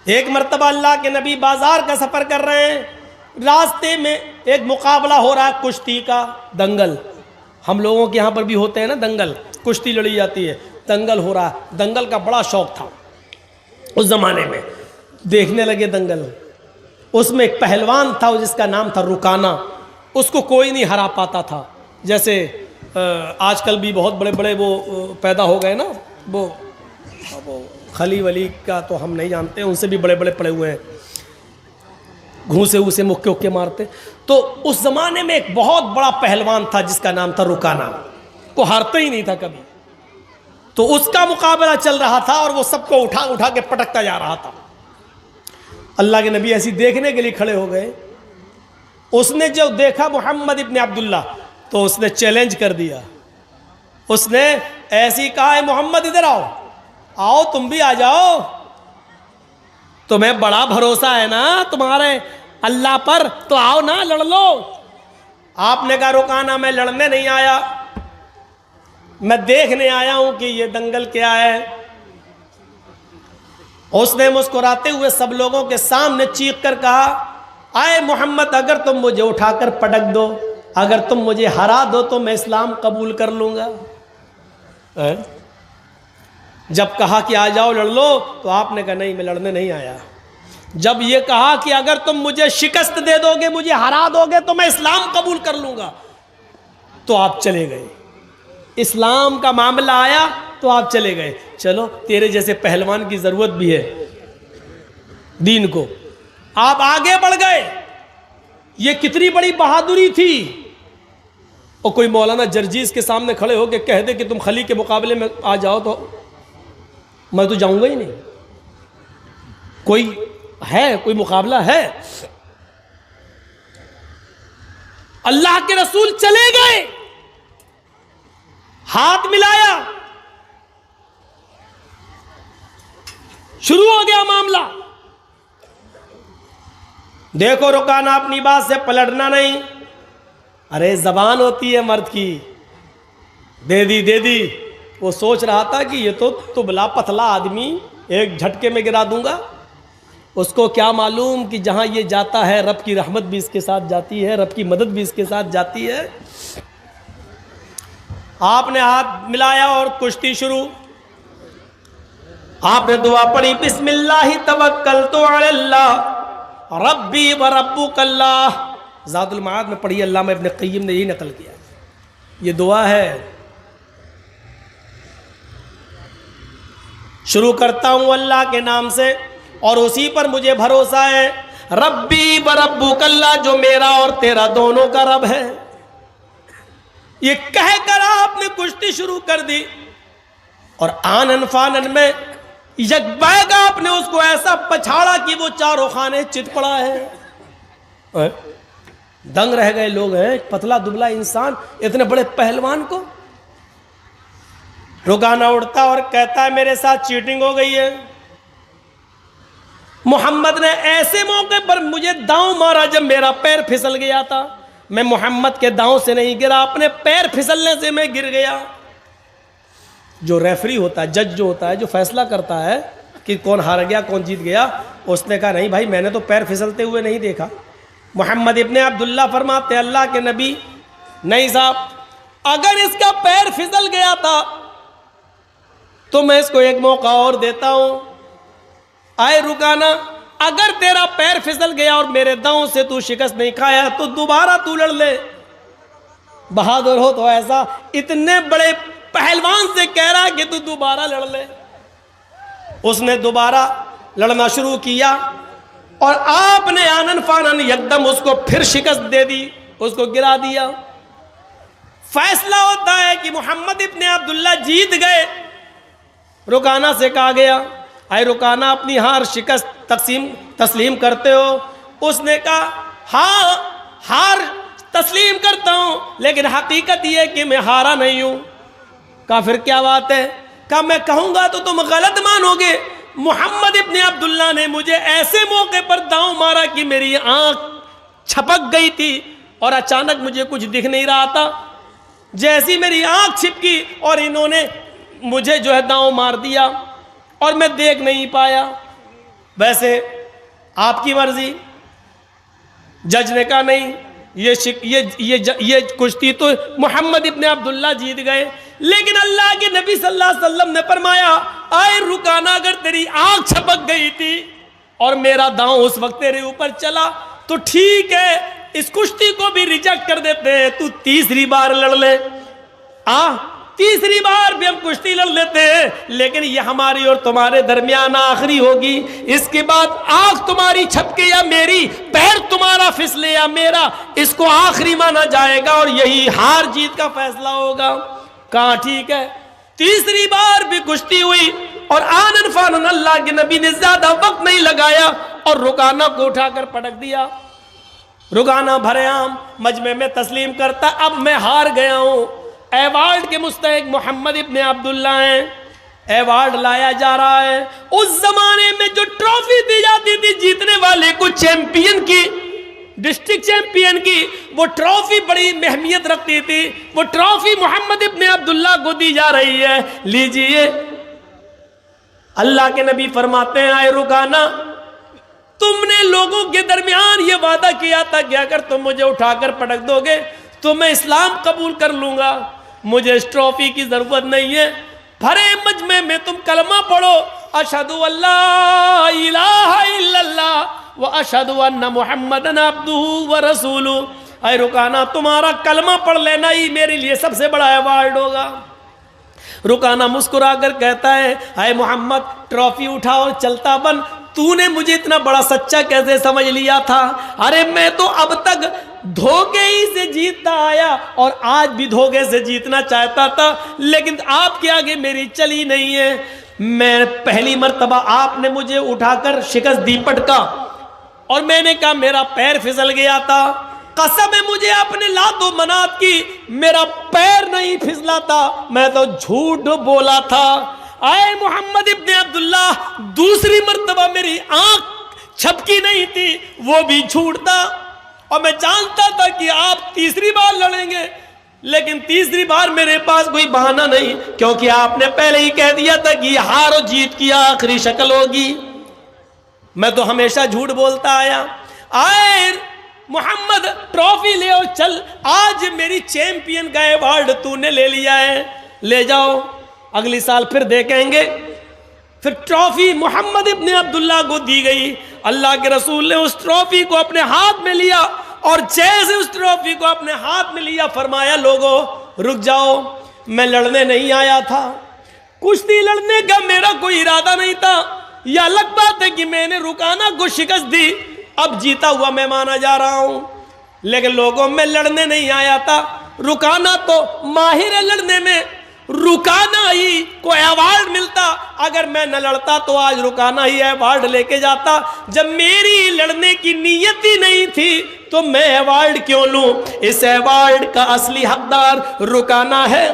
ایک مرتبہ اللہ کے نبی بازار کا سفر کر رہے ہیں، راستے میں ایک مقابلہ ہو رہا ہے کشتی کا، دنگل. ہم لوگوں کے یہاں پر بھی ہوتے ہیں نا دنگل، کشتی لڑی جاتی ہے، دنگل ہو رہا ہے. دنگل کا بڑا شوق تھا اس زمانے میں، دیکھنے لگے دنگل. اس میں ایک پہلوان تھا جس کا نام تھا رکانہ، اس کو کوئی نہیں ہرا پاتا تھا. جیسے آج کل بھی بہت بڑے بڑے وہ پیدا ہو گئے نا، وہ خلی ولی کا تو ہم نہیں جانتے، ان سے بھی بڑے بڑے پڑے ہوئے ہیں، گھوسے اوسے مکے اکے مارتے. تو اس زمانے میں ایک بہت بڑا پہلوان تھا جس کا نام تھا رکانہ، کو ہارتا ہی نہیں تھا کبھی. تو اس کا مقابلہ چل رہا تھا اور وہ سب کو اٹھا اٹھا کے پٹکتا جا رہا تھا. اللہ کے نبی ایسی دیکھنے کے لیے کھڑے ہو گئے. اس نے جب دیکھا محمد ابن عبداللہ تو اس نے چیلنج کر دیا. اس نے ایسی کہا، ہے محمد ادھر آؤ، آؤ تم بھی آ جاؤ، تمہیں بڑا بھروسہ ہے نا تمہارے اللہ پر، تو آؤ نا لڑ لو. آپ نے کہا رکانہ میں لڑنے نہیں آیا، میں دیکھنے آیا ہوں کہ یہ دنگل کیا ہے. اس نے مسکراتے ہوئے سب لوگوں کے سامنے چیخ کر کہا، آئے محمد اگر تم مجھے اٹھا کر پٹک دو، اگر تم مجھے ہرا دو تو میں اسلام قبول کر لوں گا. جب کہا کہ آ جاؤ لڑ لو تو آپ نے کہا نہیں میں لڑنے نہیں آیا. جب یہ کہا کہ اگر تم مجھے شکست دے دو گے، مجھے ہرا دو گے تو میں اسلام قبول کر لوں گا، تو آپ چلے گئے. اسلام کا معاملہ آیا تو آپ چلے گئے. چلو تیرے جیسے پہلوان کی ضرورت بھی ہے دین کو. آپ آگے بڑھ گئے. یہ کتنی بڑی بہادری تھی. اور کوئی مولانا جرجیز کے سامنے کھڑے ہو کے کہہ دے کہ تم خلی کے مقابلے میں آ جاؤ تو میں تو جاؤں گا ہی نہیں. کوئی ہے، کوئی مقابلہ ہے؟ اللہ کے رسول چلے گئے، ہاتھ ملایا، شروع ہو گیا معاملہ. دیکھو رکانہ اپنی بات سے پلٹنا نہیں. ارے زبان ہوتی ہے مرد کی، دے دی دے دی. وہ سوچ رہا تھا کہ یہ تو دبلا پتلا آدمی، ایک جھٹکے میں گرا دوں گا. اس کو کیا معلوم کہ جہاں یہ جاتا ہے رب کی رحمت بھی اس کے ساتھ جاتی ہے، رب کی مدد بھی اس کے ساتھ جاتی ہے. آپ نے ہاتھ ملایا اور کشتی شروع. آپ نے دعا پڑھی، بسم اللہ توکلت علی اللہ ربی و ربک اللہ. زاد المعاد میں پڑھی، علامہ ابن قیم نے یہی نقل کیا. یہ دعا ہے. شروع کرتا ہوں اللہ کے نام سے اور اسی پر مجھے بھروسہ ہے. ربی و ربک اللہ، جو میرا اور تیرا دونوں کا رب ہے. یہ کہہ کر آپ نے کشتی شروع کر دی اور آنن فانن میں یک بیگ آپ نے اس کو ایسا پچھاڑا کہ وہ چاروں خانے چت پڑا ہے. دنگ رہ گئے لوگ. ہیں پتلا دبلا انسان اتنے بڑے پہلوان کو. رکانہ اڑتا اور کہتا ہے میرے ساتھ چیٹنگ ہو گئی ہے. محمد نے ایسے موقع پر مجھے داؤں مارا جب میرا پیر پھسل گیا تھا. میں محمد کے داؤں سے نہیں گرا، اپنے پیر پھسلنے سے میں گر گیا. جو ریفری ہوتا ہے، جج جو ہوتا ہے، جو فیصلہ کرتا ہے کہ کون ہار گیا کون جیت گیا، اس نے کہا نہیں بھائی میں نے تو پیر پھسلتے ہوئے نہیں دیکھا. محمد ابن عبداللہ فرماتے اللہ کے نبی نہیں صاحب، اگر اس کا پیر پھسل گیا تھا تو میں اس کو ایک موقع اور دیتا ہوں. آئے رکانہ، اگر تیرا پیر پھسل گیا اور میرے داؤں سے تو شکست نہیں کھایا تو دوبارہ تو لڑ لے. بہادر ہو تو ایسا اتنے بڑے پہلوان سے کہہ رہا کہ تو دوبارہ لڑ لے. اس نے دوبارہ لڑنا شروع کیا اور آپ نے آنن فانن یکدم اس کو پھر شکست دے دی، اس کو گرا دیا. فیصلہ ہوتا ہے کہ محمد ابن عبداللہ جیت گئے. رکانہ سے کہا گیا اے رکانہ اپنی ہار شکست تسلیم کرتے ہو؟ اس نے کہا ہاں ہار تسلیم کرتا ہوں، لیکن حقیقت یہ کہ میں ہارا نہیں ہوں. کہا پھر کیا بات ہے؟ کہا میں کہوں گا تو تم غلط مانو گے. محمد ابن عبداللہ نے مجھے ایسے موقع پر داؤں مارا کہ میری آنکھ چھپک گئی تھی اور اچانک مجھے کچھ دکھ نہیں رہا تھا. جیسی میری آنکھ چھپکی اور انہوں نے مجھے جو ہے داؤں مار دیا اور میں دیکھ نہیں پایا. ویسے آپ کی مرضی، جج نے کہا نہیں، یہ کشتی تو محمد ابن عبداللہ جیت گئے، لیکن اللہ کے نبی صلی اللہ علیہ وسلم نے فرمایا اے رکانہ، اگر تیری آنکھ چھپک گئی تھی اور میرا داؤں اس وقت تیرے اوپر چلا تو ٹھیک ہے، اس کشتی کو بھی ریجیکٹ کر دیتے ہیں، تو تیسری بار لڑ لے، تیسری بار بھی ہم کشتی لڑ لیتے ہیں، لیکن یہ ہماری اور تمہارے درمیان آخری ہوگی، اس کے بعد آنکھ تمہاری چھپکے یا میری، پیر تمہارا پھسلے یا میرا، اس کو آخری مانا جائے گا اور یہی ہار جیت کا فیصلہ ہوگا۔ کہاں ٹھیک ہے، تیسری بار بھی کشتی ہوئی اور آنن فانن اللہ کے نبی نے زیادہ وقت نہیں لگایا اور رکانہ کو اٹھا کر پٹک دیا۔ رکانہ بھرے عام مجمع میں تسلیم کرتا، اب میں ہار گیا ہوں، ایوارڈ کے مستحق محمد ابن عبداللہ ہیں، ایوارڈ لایا جا رہا ہے۔ اس زمانے میں جو ٹرافی دی جاتی تھی جیتنے والے کو، چیمپئن کی، ڈسٹرکٹ چیمپئن کی، وہ ٹرافی بڑی اہمیت رکھتی تھی، وہ ٹرافی محمد ابن عبداللہ کو دی جا رہی ہے، لیجئے۔ اللہ کے نبی فرماتے ہیں اے رکانہ، تم نے لوگوں کے درمیان یہ وعدہ کیا تھا کہ اگر تم مجھے اٹھا کر پٹک دو گے تو میں اسلام قبول کر لوں گا، مجھے اس ٹرافی کی ضرورت نہیں ہے، بھرے مجمع میں تم کلمہ پڑھو، اشہد ان لا الہ الا اللہ واشہد ان محمدن عبدہ ورسولہ۔ اے رکانہ، تمہارا کلمہ پڑھ لینا ہی میرے لیے سب سے بڑا ایوارڈ ہوگا۔ رکانہ مسکرا کر کہتا ہے اے محمد، ٹرافی اٹھا اور چلتا بن، تو نے مجھے اتنا بڑا سچا کیسے سمجھ لیا تھا؟ ارے میں تو اب تک دھوکے ہی سے جیتتا آیا اور آج بھی دھوکے سے جیتنا چاہتا تھا، لیکن آپ کے آگے میری چلی نہیں ہے۔ میں پہلی مرتبہ آپ نے مجھے اٹھا کر شکست دی، پٹکا، اور میں نے کہا میرا پیر پھسل گیا تھا، قسم ہے مجھے اپنے لات و منات کی، میرا پیر نہیں پھسلا تھا، میں تو جھوٹ بولا تھا۔ اے محمد ابن عبداللہ، دوسری مرتبہ میری آنکھ چھپکی نہیں تھی، وہ بھی جھوٹ تھا، اور میں جانتا تھا کہ آپ تیسری بار لڑیں گے، لیکن تیسری بار میرے پاس کوئی بہانہ نہیں، کیونکہ آپ نے پہلے ہی کہہ دیا تھا کہ یہ ہار و جیت کی آخری شکل ہوگی۔ میں تو ہمیشہ جھوٹ بولتا آیا۔ آئے محمد، ٹرافی لے اور چل، آج میری چیمپئن کا ایوارڈ تو نے لے لیا ہے، لے جاؤ، اگلی سال پھر دیکھیں گے۔ پھر ٹرافی محمد ابن عبداللہ کو دی گئی، اللہ کے رسول نے اس ٹرافی کو اپنے ہاتھ میں لیا، اور جیسے اس ٹرافی کو اپنے ہاتھ میں لیا فرمایا لوگوں رک جاؤ، میں لڑنے نہیں آیا تھا، کشتی لڑنے کا میرا کوئی ارادہ نہیں تھا، یہ الگ بات ہے کہ میں نے رکانہ کو شکست دی، اب جیتا ہوا میں مانا جا رہا ہوں، لیکن لوگوں میں لڑنے نہیں آیا تھا۔ رکانہ تو ماہر ہے لڑنے میں، رکانہ ہی کو ایوارڈ ملتا، اگر میں نہ لڑتا تو آج رکانہ ہی ایوارڈ لے کے جاتا، جب میری لڑنے کی نیت ہی نہیں تھی تو میں ایوارڈ کیوں لوں؟ اس ایوارڈ کا اصلی حقدار رکانہ ہے،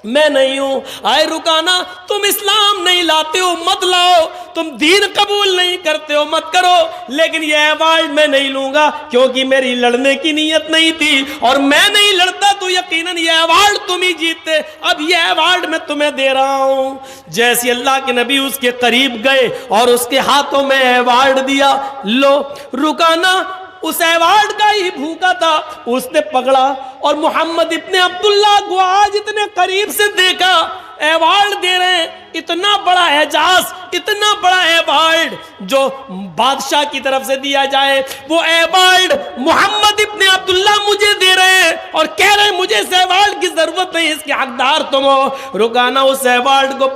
میں نہیں ہوں۔ اے رکانہ، تم اسلام نہیں لاتے ہو مت لاؤ، تم دین قبول نہیں کرتے ہو مت کرو، لیکن یہ ایوارڈ میں نہیں لوں گا، کیونکہ میری لڑنے کی نیت نہیں تھی، اور میں نہیں لڑتا تو یقیناً یہ ایوارڈ تم ہی جیتے، اب یہ ایوارڈ میں تمہیں دے رہا ہوں۔ جیسے اللہ کے نبی اس کے قریب گئے اور اس کے ہاتھوں میں ایوارڈ دیا، لو، رکانہ اس ایوارڈ کا ہی بھوکا تھا، اس نے پکڑا اور محمد ابن عبداللہ کو آج اتنے قریب سے دیکھا، ایوارڈ دے رہے ہیں، اتنا بڑا اعزاز، اتنا بڑا ایوارڈ جو بادشاہ کی طرف سے دیا جائے، وہ ایوارڈ محمد ابن عبداللہ مجھے دے رہے ہیں اور کہہ رہے ہیں مجھے اس ایوارڈ کی ضرورت نہیں، اس کے حقدار تم ہو۔ رکانہ اس ایوارڈ کو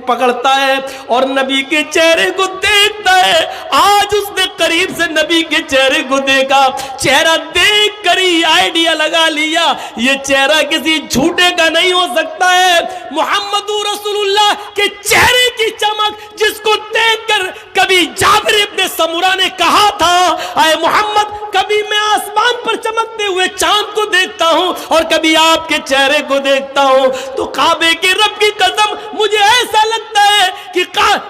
پکڑتا ہے اور نبی کے چہرے کو دیکھتا ہے، آج اس نے قریب سے نبی کے چہرے کو دیکھا، چہرہ دیکھ کر ہی آئیڈیا لگا لیا یہ چہرہ کسی جھوٹے کا نہیں ہو سکتا ہے، محمد رسول اللہ کے چہرے کی چمک جس کو دیکھ کر کبھی جابر ابن سمرہ نے کہا تھا اے محمد، کبھی میں آسمان پر چمکتے ہوئے چاند کو دیکھتا ہوں اور کبھی آپ کے چہرے کو دیکھتا ہوں، تو کعبے کے رب کی قسم مجھے ایسا لگتا ہے کہ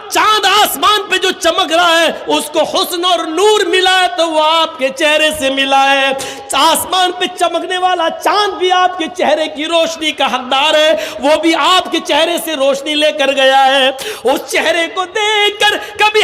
چاند آسمان پہ جو چمک رہا ہے اس کو حسن اور نور ملا ہے تو وہ آپ کے چہرے سے ملا ہے، آسمان پہ چمکنے والا چاند بھی آپ کے چہرے کی روشنی کا حقدار ہے، وہ بھی آپ کے چہرے سے روشنی لے کر گیا ہے۔ اس چہرے کو دیکھ کر کبھی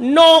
9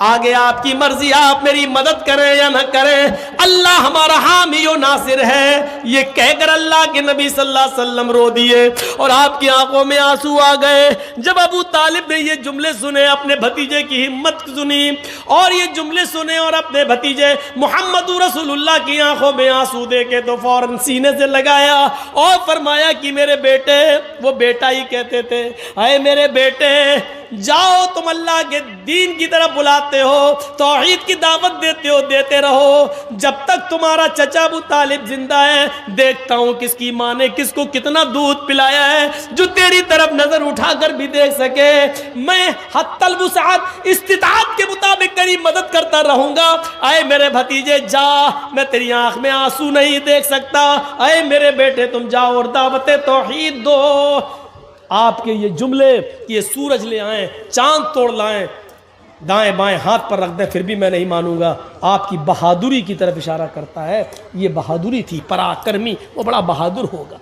آگے آپ کی مرضی، آپ میری مدد کریں یا نہ کریں، اللہ ہمارا حامی و ناصر ہے۔ یہ کہہ کر اللہ کے نبی صلی اللہ علیہ وسلم رو دیے اور آپ کی آنکھوں میں آنسو آ گئے۔ جب ابو طالب نے یہ جملے سنے، اپنے بھتیجے کی ہمت سنی اور یہ جملے سنے اور اپنے بھتیجے محمد رسول اللہ کی آنکھوں میں آنسو دیکھے تو فوراً سینے سے لگایا اور فرمایا کہ میرے بیٹے، وہ بیٹا ہی کہتے تھے، اے میرے بیٹے جاؤ، تم اللہ کے دین کی طرف بلاتے ہو، توحید کی دعوت دیتے ہو، دیتے رہو، جب تک تمہارا چچا ابو طالب زندہ ہے دیکھتا ہوں کس کی ماں نے کس کو کتنا دودھ پلایا ہے، جو تیری طرف نظر اٹھا کر بھی دیکھ سکے۔ میں حتی الوسعت استطاعت کے مطابق تیری مدد کرتا رہوں گا۔ اے میرے بھتیجے جا، میں تیری آنکھ میں آنسو نہیں دیکھ سکتا، اے میرے بیٹے تم جاؤ اور دعوت توحید دو۔ آپ کے یہ جملے کہ یہ سورج لے آئیں، چاند توڑ لائیں، دائیں بائیں ہاتھ پر رکھ دیں پھر بھی میں نہیں مانوں گا، آپ کی بہادری کی طرف اشارہ کرتا ہے۔ یہ بہادری تھی، پراکرمی، وہ بڑا بہادر ہوگا۔